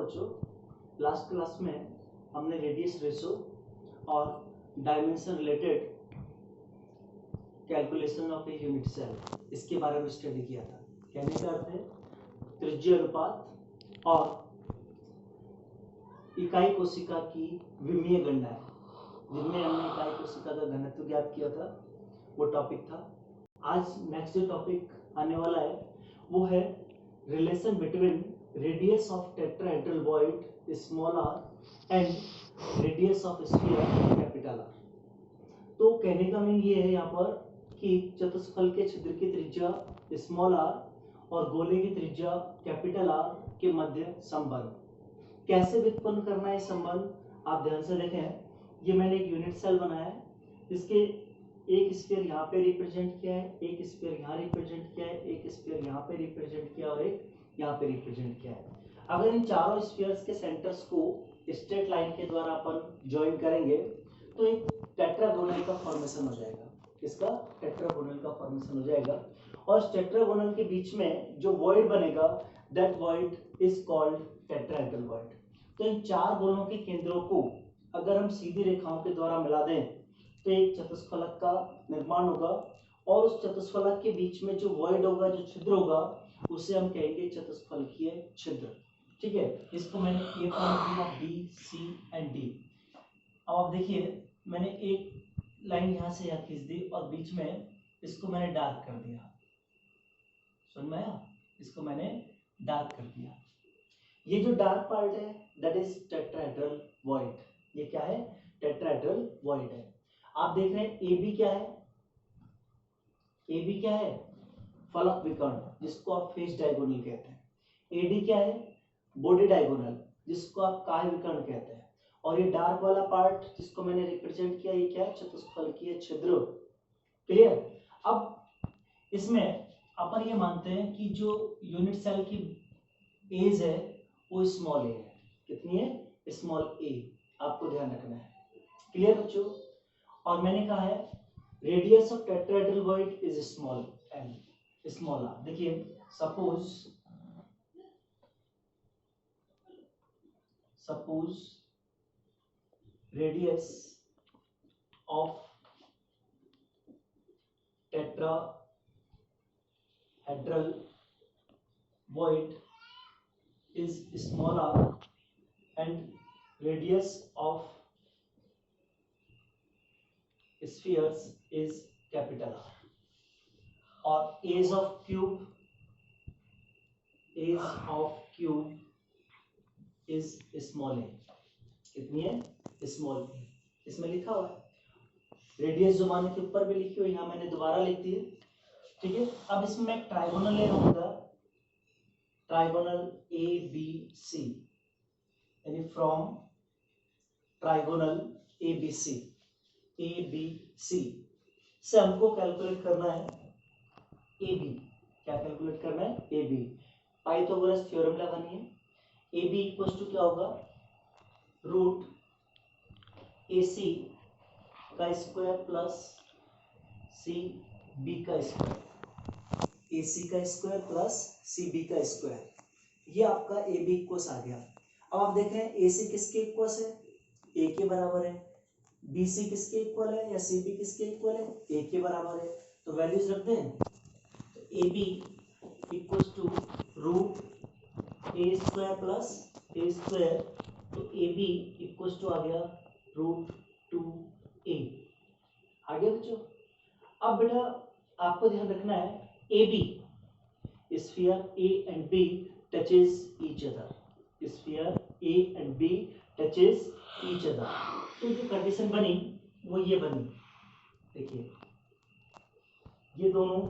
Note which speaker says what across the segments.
Speaker 1: बच्चों, last class में हमने रेडियस रेशो और dimension related calculation of a unit cell इसके बारे में स्टडी किया था। कहने का अर्थ है त्रिज्या अनुपात और इकाई कोशिका की विमीय गणना, जिनमें हमने इकाई कोशिका का घनत्व ज्ञात किया था, वो टॉपिक था। आज नेक्स्ट जो टॉपिक आने वाला है वो है relation between radius of tetrahedral void small R and radius of sphere capital R. तो कहने का मीन ये है यहाँ पर कि चतुष्फल के छिद्र की त्रिज्या स्मॉल आर और गोले की त्रिज्या कैपिटल आर के मध्य संबंध कैसे व्युत्पन्न करना है संबंध, आप ध्यान से देखें। ये मैंने एक यूनिट सेल बनाया है, इसके एक स्फीयर यहाँ पे रिप्रेजेंट किया है, एक स्फीयर यहाँ रिप्रेजेंट किया है, एक स्फीयर यहाँ पे रिप्रेजेंट किया और एक यहाँ पे रिप्रेजेंट किया है। अगर इन चारों स्फीयर्स के सेंटर्स को स्ट्रेट लाइन के द्वारा अपन ज्वाइन करेंगे तो एक टेट्रागोनल का फॉर्मेशन हो जाएगा। इसका टेट्रागोनल का फॉर्मेशन हो जाएगा और इस टेट्रागोनल के बीच में जो वॉइड बनेगा that void is called tetrahedral void. तो इन चार गोलों के केंद्रों को अगर हम सीधी रेखाओं के द्वारा मिला दें तो एक चतुष्फलक का निर्माण होगा और उस चतुष्फलक के बीच में जो वॉइड होगा, जो छिद्र होगा, उसे हम कहेंगे चतुष्फलकीय छिद्र। ठीक है, इसको मैंने ए फॉर्म दिया, बी सी एंड डी। अब आप देखिए मैंने एक लाइन यहाँ से यहाँ खींच दी और बीच में इसको मैंने डार्क कर दिया। समझ में आया? इसको मैंने डार्क कर दिया। ये जो डार्क पार्ट है दैट इज टेट्राहेड्रल वॉइड। ये क्या है? टेट्राहेड्रल वॉइड है। आप देख रहे हैं ए बी क्या है? ए बी क्या है? फलक विकर्ण, जिसको आप फेस डायगोनल कहते हैं। ए डी क्या है? बॉडी डायगोनल, जिसको आप काय विकर्ण कहते हैं। और ये डार्क वाला पार्ट जिसको मैंने रिप्रेजेंट किया, ये क्या है? चतुष्फलकीय छिद्र। क्लियर? अब इसमें अपन ये मानते हैं कि जो यूनिट सेल की एज है वो स्मॉल ए है। कितनी है? स्मॉल ए। आपको ध्यान रखना है। क्लियर बच्चों? और मैंने कहा है radius of tetrahedral void is small M, small R. देखिए suppose radius of tetrahedral void is small r and radius of spheres is capital R, और age of cube is small a। कितनी है? small a। इसमें लिखा हुआ है radius, जो माने के ऊपर भी लिखी हुई, यहाँ मैंने दोबारा लिख दी है। ठीक है, अब इसमें मैं ट्राइगोनल ले रहा हूँ, ट्राइगोनल ए बी सी, यानी from trigonal A B C से हमको कैलकुलेट करना है ए बी। क्या कैलकुलेट करना है? A B. पाइथागोरस थ्योरम लगानी है। ए बी इक्वल टू क्या होगा? रूट ए सी का स्क्वायर प्लस सी बी का स्क्वायर, ए सी का स्क्वायर प्लस सी बी का स्क्वायर। ये आपका ए बी इक्वस आ गया। अब आप देख रहे हैं ए सी किसके इक्वस है? ए के बराबर है। बी सी किसके इक्वल है या सी बी किसके इक्वल है? ए के बराबर है। तो वैल्यूज रख दें तो A B equals to root A square plus A square, तो ए बी इक्वल्स टू आ गया रूट 2a। आ गया बच्चों? अब बेटा आपको ध्यान रखना है A B sphere A and B touches each other, sphere A and B touches each other. तो जो कंडीशन बनी वो ये बनी, देखिए ये दोनों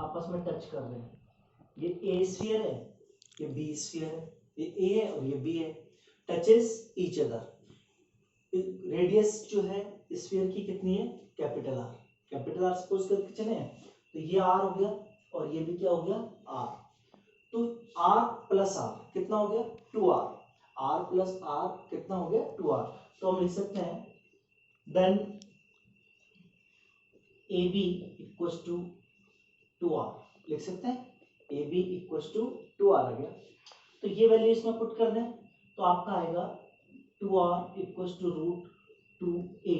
Speaker 1: आपस में टच कर रहे हैं। ये ए स्फीयर है, ये बी स्फीयर है, ये ए है और ये बी है, टचेस ईच अदर। रेडियस जो है स्फीयर की कितनी है? Capital R. Capital R suppose करके चले, तो ये आर हो गया और ये भी क्या हो गया? आर। तो आर प्लस आर कितना हो गया? 2r। आर प्लस आर कितना हो गया? 2r। तो हम लिख सकते हैं then A B equals to 2r। लिख सकते हैं A B equals to 2r आ गया। तो ये वैल्यू इसमें पुट कर दें तो आपका आएगा 2r equals to root 2a,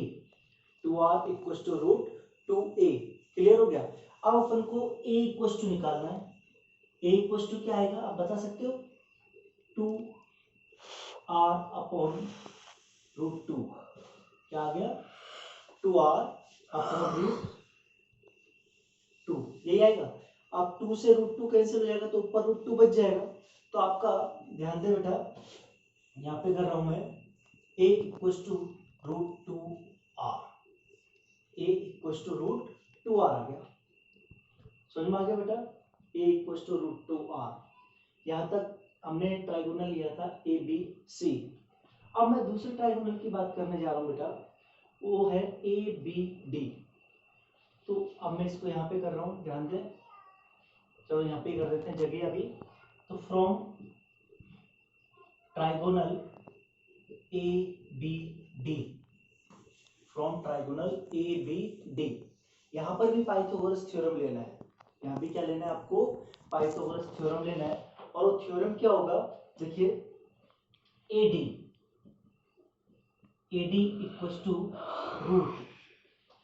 Speaker 1: 2r equals to root 2a। Clear हो गया। अब अपन को a इक्वल्स टू निकालना है। a इक्वल्स टू क्या आएगा आप बता सकते हो? 2r upon root 2। क्या आ गया? 2r अपॉन रूट 2, यही आएगा। अब 2 से रूट 2 कैंसिल हो जाएगा तो ऊपर रूट 2 बच जाएगा। तो आपका ध्यान दे बेटा, यहाँ पे कर रहा हूं मैं a equals to root 2r, a equals to root 2r आ गया। समझ में आ गया बेटा? a equals to root 2r। यहाँ तक हमने ट्राइगोनल लिया था ए बी सी। अब मैं दूसरे ट्राइगोनल की बात करने जा रहा हूँ बेटा, वो है ए बी डी। तो अब मैं इसको यहाँ पे कर रहा हूँ, ध्यान दें। चलो यहाँ पे कर देते हैं जगह अभी। तो from trigonal A B D, from trigonal A B D, यहाँ पर भी पाइथागोरस थ्योरम लेना है। यहाँ भी क्या लेना है आपको? पाइथागोरस थ्योरम लेना है। और वो थ्योरम क्या होगा? देखिए AD, AD equals to root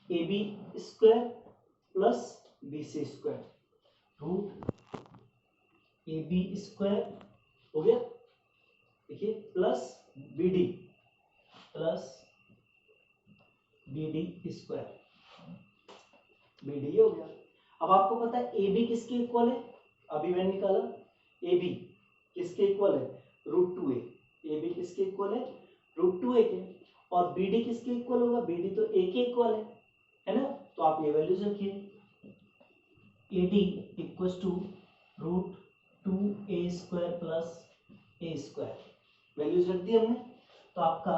Speaker 1: A B square plus B C square, root A B square हो गया, देखिए plus B D, plus B D square, B D हो गया। अब आपको पता है ए बी किसके इक्वल है? अभी मैंने निकाला ए बी किसके इक्वल है? Root 2a। ए बी किसके इक्वल है? रूट 2a के। और बी डी किसके इक्वल होगा? बी डी तो a के इक्वल है ना? तो आप ये वैल्यूज रखिए, A D equals to root 2a square plus a square, values रख दी हमने। तो आपका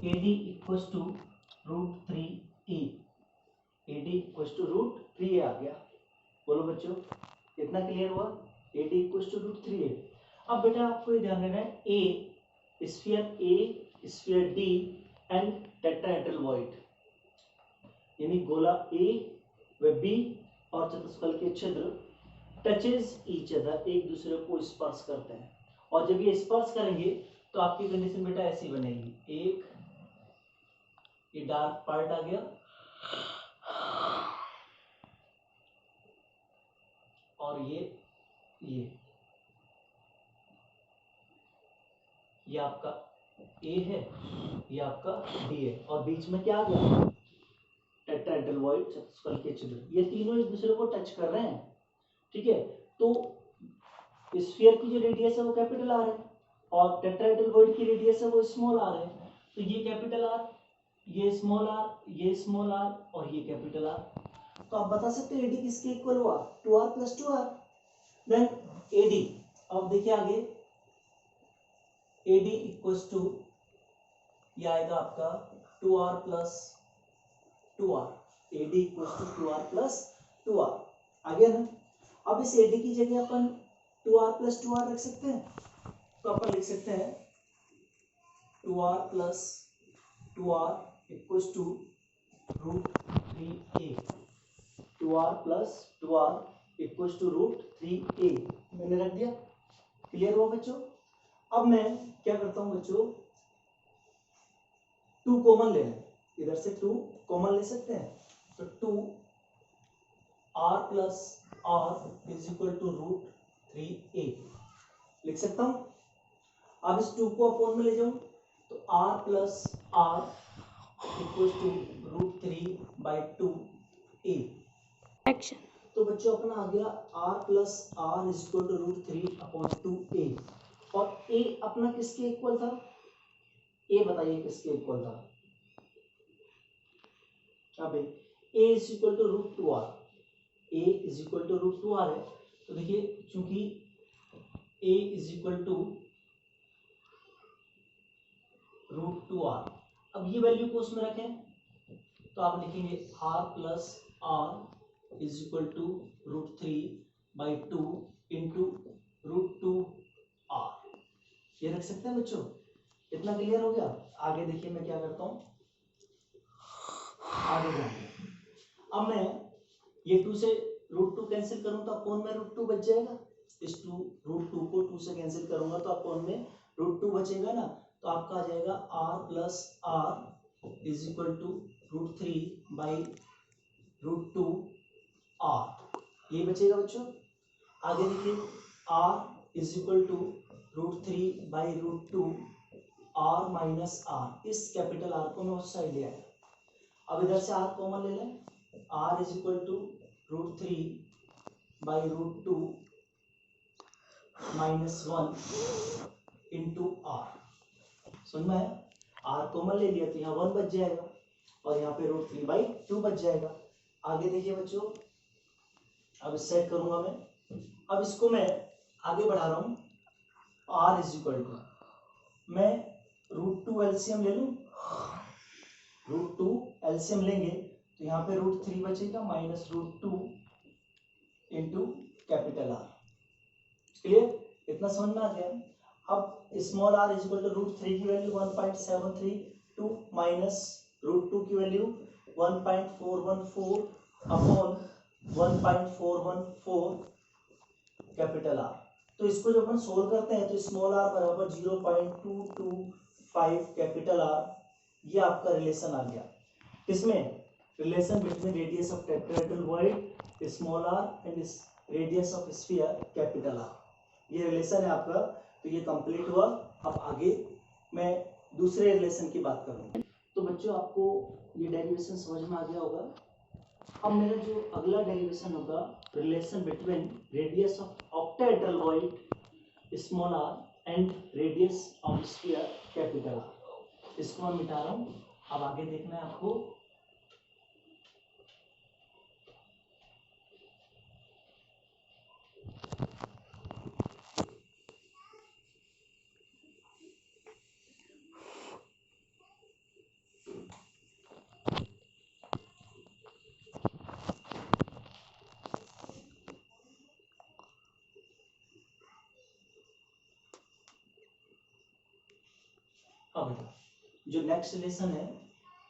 Speaker 1: A D equals to root 3a, A D equals to root 3a आ गया। बोलो बच्चों, कितना क्लियर हुआ? A D equals to root 3a। अब बेटा आपको ये ध्यान रखना है, a sphere D and tetrahedral यानी गोला ए व बी और चतुष्फल के छिद्र टचेज ईच अदर, एक दूसरे को स्पर्श करते हैं। और जब ये स्पर्श करेंगे तो आपकी कंडीशन बेटा ऐसी बनेगी, एक ये डार्क पार्ट आ गया और ये आपका ए है, ये आपका डी है, और बीच में क्या आ गया? टेट्राहेड्रल वॉइड, चतुष्फल के छिद्र। ये तीनों एक दूसरे को टच कर रहे हैं, ठीक है। तो स्फीयर की जो रेडियस है वो कैपिटल आर है और टेट्राहेड्रल वॉइड की रेडियस है वो स्मॉल आर है। तो ये कैपिटल आर, ये स्मॉल आर, ये स्मॉल आर और ये कैपिटल आर। तो आप बता सकते हो एडी किसके इक्वल हुआ? 2r plus 2r। Then AD, अब देखिए आगे, एडी इक्वल्स टू ये आएगा आपका 2r plus 2r, AD equals to 2r plus 2r आ गया ना। अब इस एडी की जगह अपन 2r प्लस 2r रख सकते हैं। तो अपन लिख सकते हैं 2r plus 2r equals to root 3a, 2r plus 2r equals to root 3a मैंने रख दिया। क्लियर हुआ बच्चों? अब मैं क्या करता हूं बच्चों, 2 कॉमन लेना है, इधर से 2 कॉमन ले सकते हैं। तो 2r plus r is equal to root 3a लिख सकता हूं। अब इस 2 को अपॉन में ले जाऊं तो r plus r equal to root 3/2a।
Speaker 2: Action.
Speaker 1: तो बच्चों अपना आ गया r plus r is equal to root 3/2a। और a अपना किसके इक्वल था? a बताइए किसके इक्वल था? अब a is equal to root 2r, a is equal to root 2r है। तो देखिए चूंकि a is equal to root 2r, अब ये वैल्यू को उसमें रखें तो आप लिखेंगे r plus r is equal to root 3/2 into root 2r, ये रख सकते हैं बच्चों। इतना क्लियर हो गया? आगे देखिए मैं क्या करता हूं, आगे जाएंगे। अब मैं ये 2 से रूट 2 कैंसिल करूं तो अपॉन में रूट 2 बच जाएगा। इस रूट 2 को 2 से कैंसिल करूंगा तो अपॉन में रूट बचेगा ना, तो आपका आ जाएगा r plus R is equal to √3/√2 r, ये बचेगा बच्चों। आगे देखिए r is equal to √3/√2 r minus R, इस कैपिटल R को मैं उस साइड ले आया। अब इधर से r कॉमन ले लें, r is equal to √3/√2 minus 1 into r। सुन में r कॉमन ले लिया तो यहाँ 1 बच जाएगा और यहाँ पे √3/2 बच जाएगा। आगे देखिए बच्चों, अब सेट करूंगा मैं। अब इसको मैं आगे बढ़ा रहा हूं, r इज इक्वल टू, मैं √2 एलसीएम ले लूं, √2 एलसीएम लेंगे तो यहाँ पे √3 बचेगा minus √2 into capital R। Clear, इतना समझ में आ गया। अब small r is equal to √3 की वैल्यू 1.732 माइनस √2 की वैल्यू 1.414 अपॉन 1.414 कैपिटल R। तो इसको जब हम सोल्व करते हैं तो स्मॉल r बराबर 0.225 कैपिटल R, ये आपका रिलेशन आ गया। इसमें relation between radius of tetrahedral void small r and radius of sphere capital R, ये रिलेशन है आपका। तो ये कंप्लीट हुआ। अब आगे मैं दूसरे रिलेशन की बात करूंगा। तो बच्चों आपको ये डेरिवेशन समझ में आ गया होगा। अब मेरा जो अगला डेरिवेशन होगा, relation between radius of octahedral void small r and radius of sphere capital R। इसको मैं मिटा रहा हूं, अब आगे देखना है आपको। अब जो नेक्स्ट रिलेशन है,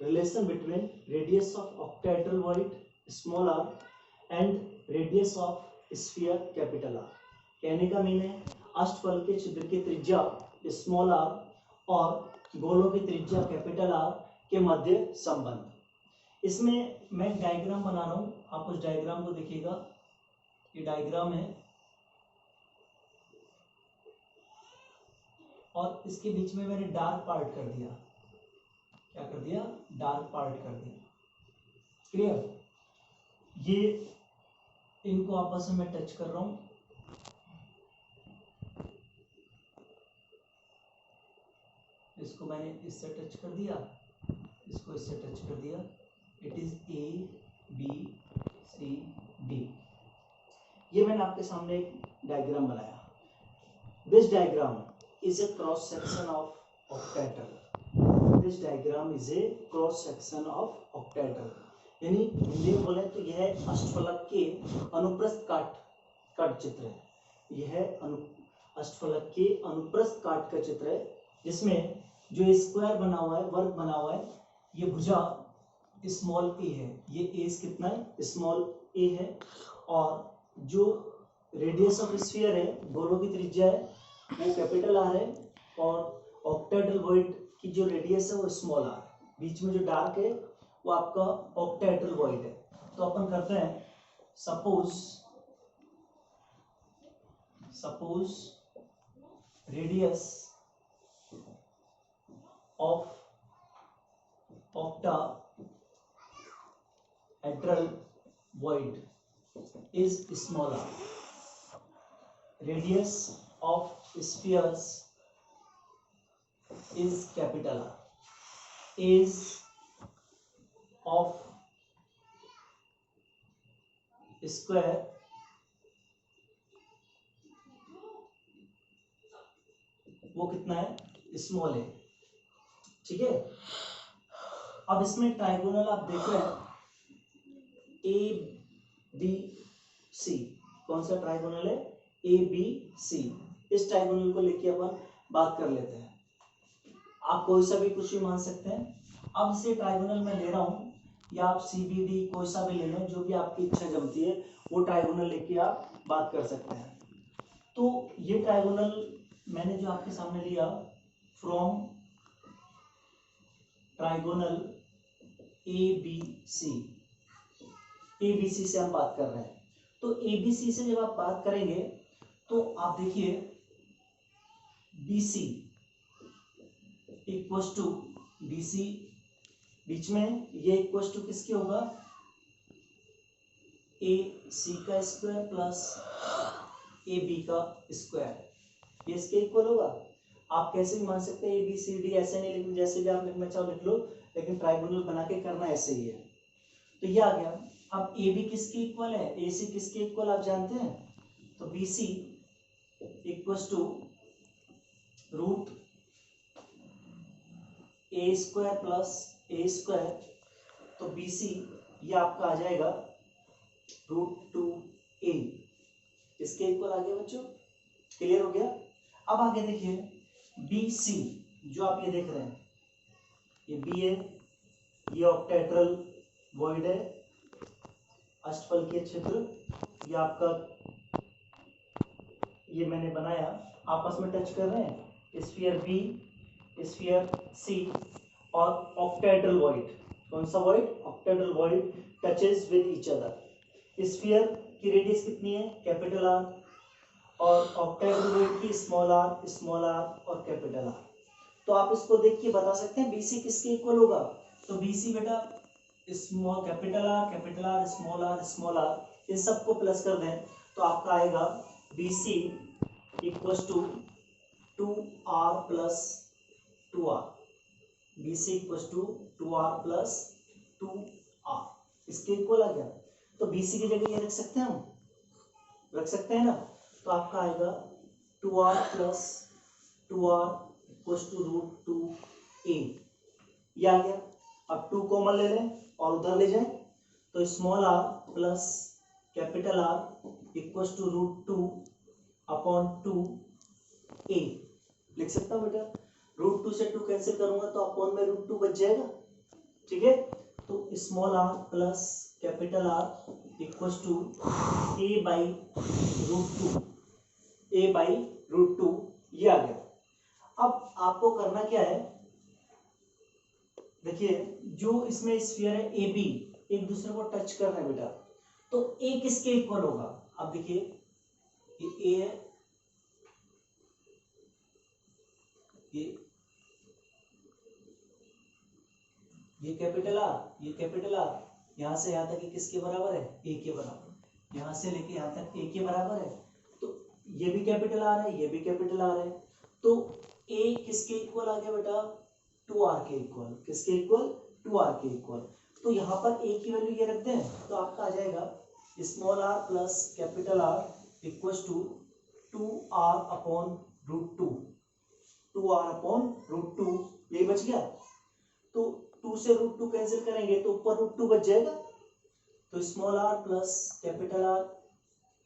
Speaker 1: relation between radius of octahedral void small r and radius of sphere capital R। कहने का मीन है अष्टफल के छिद्र की त्रिज्या स्मॉल r और गोलों की त्रिज्या कैपिटल R के मध्य संबंध। इसमें मैं डायग्राम बना रहा हूं, आप उस डायग्राम को देखिएगा। ये डायग्राम है और इसके बीच में मैंने डार्क पार्ट कर दिया। क्या कर दिया? डार्क पार्ट कर दिया। क्लियर, ये इनको आपस में टच कर रहा हूं। इसको मैंने इससे टच कर दिया, इसको इससे टच कर दिया। It is A B C D। ये मैंने आपके सामने एक डायग्राम बनाया। This diagram is a cross section of octahedral. This diagram is a cross section of octahedral. यानी हिंदी में बोले तो यह अष्टफलक के अनुप्रस्थ काट चित्र है। यह अष्टफलक के अनुप्रस्थ काट का चित्र है, जिसमें जो स्क्वायर बना हुआ है, वर्ग बना हुआ है, ये भुजा स्मॉल a है। ये a कितना है? स्मॉल a है। और जो रेडियस ऑफ स्फीयर है, गोलों की त्रिज्या है, वो कैपिटल R है। और ऑक्टाहेड्रल वॉइड की जो रेडियस है वो स्मॉल r। बीच में जो डार्क है वो आपका ऑक्टाहेड्रल वॉइड है। तो अपन करते हैं, suppose radius of octahedral void is small r. Radius of spheres is capital R. Age of square वो कितना है? स्मॉल है। ठीक है। अब इसमें ट्राइगोनल आप देख रहे हैं ABC। कौन सा ट्राइगोनल है? ABC। इस ट्राइगोनल को लेके अपन बात कर लेते हैं। आप कोई सा भी कुछ भी मान सकते हैं। अब इसे ट्राइगोनल में ले रहा हूं, या आप CBD कोई सा भी ले लें, जो भी आपकी इच्छा जमती है वो ट्राइगोनल लेके आप बात कर सकते हैं। तो ये ट्राइगोनल मैंने जो आपके सामने लिया, फ्रॉम ट्राइगोनल ABC। ABC से हम बात कर रहे हैं, तो ABC से जब आप बात करेंगे तो आप देखिए BC इक्वल टू BC, बीच में ये इक्वल टू किसके होगा, AC का स्क्वायर प्लस AB का स्क्वायर, ये इसके इक्वल होगा। आप कैसे भी मान सकते हैं ABCD, ऐसे नहीं लिखना, जैसे भी आप लिखना चाहो लिख लो, लेकिन ट्राइगोनल बना के करना ऐसे ही है। तो ये आ गया। अब AB किसके इक्वल है, AC किसके इक्वल आप जानते हैं, तो BC equal to root A square plus A square, तो BC ये आपका आ जाएगा √2A, इसके इक्वल आ गया बच्चों, क्लियर हो गया। अब आगे देखिए BC, जो आप ये देख रहे हैं, ये B है, ये ऑक्टेड्रल वॉइड है, अष्टफलकीय क्षेत्र, ये आपका, ये मैंने बनाया, आपस में टच कर रहे हैं, स्फीयर B, स्फीयर C और ऑक्टेड्रल वॉइड, कौन सा void, octahedral void touches with each other. Sphere की रेडियस कितनी है, कैपिटल R, और ऑक्टेड्रल वॉइड की स्मॉल r और कैपिटल R। तो आप इसको देख के बता सकते हैं BC किसके इक्वल होगा, तो BC बेटा small capital R small r, इन सबको प्लस कर दें तो आपका आएगा BC equal to 2R plus 2R, BC equal to 2R plus 2R, इसके इक्वल आ गया। तो BC की जगह ये रख सकते हैं, हम रख सकते हैं ना, तो आपका आएगा 2R plus 2R equal to √2A, ये आ गया। अब 2 कॉमन ले लें और उधर ले जाएं, तो small r plus capital R equal to √2/2A लिख सकता हूँ बेटा। √2 से 2 कैंसिल करूंगा तो अपॉन में √2 बच जाएगा, ठीक है। तो small r plus capital R equal to A/√2, ये आ गया। अब आपको करना क्या है, देखिए जो इसमें स्फीयर है AB एक दूसरे को टच कर रहे हैं बेटा, तो A किसके इक्वल होगा, अब देखिए ये A है, ये कैपिटल R, यहां से यहां तक किसके बराबर है, A के बराबर, यहां से लेके यहां तक A के बराबर है, तो ये भी कैपिटल R है, ये भी कैपिटल R है, तो A किसके इक्वल आ गया बेटा, 2R के इक्वल, किसके इक्वल, 2R के इक्वल। तो यहाँ पर A की वैल्यू ये रख दें तो आपका आ जाएगा small r plus capital R equal to 2R/√2, 2R/√2, ये बच गया। तो 2 से √2 कैंसिल करेंगे तो ऊपर √2 बच जाएगा, तो small r plus capital R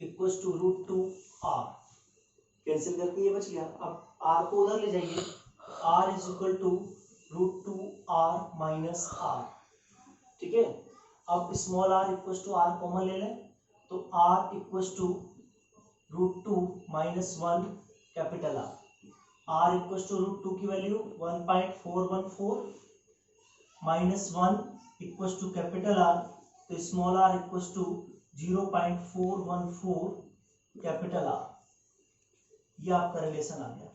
Speaker 1: equal to √2R, cancel करके ये बच गया। अब R को उधर ले जाइए, R is equal to √2R minus R, ठीक है। अब small r equal to R common ले लें, तो R equal to √2 minus 1 capital R equal to √2 की value 1.414 minus 1 equal to capital R, तो small r equal to 0.414 capital R, ये आपका रिलेशन आ गया,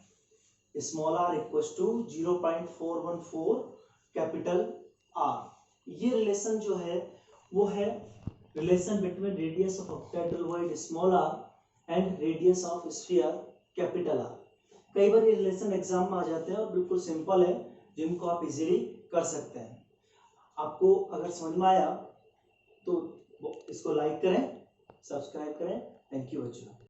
Speaker 1: small r equal to 0.414 capital R। ये रिलेशन जो है वो है relation between radius of octahedral void small r and radius of sphere capital R। कई बार ये रिलेशन एग्जाम में आ जाते हैं और बिल्कुल सिंपल है, जिनको आप इजीली कर सकते हैं। आपको अगर समझ में आया तो इसको लाइक करें, सब्सक्राइब करें। थैंक यू बच्चों।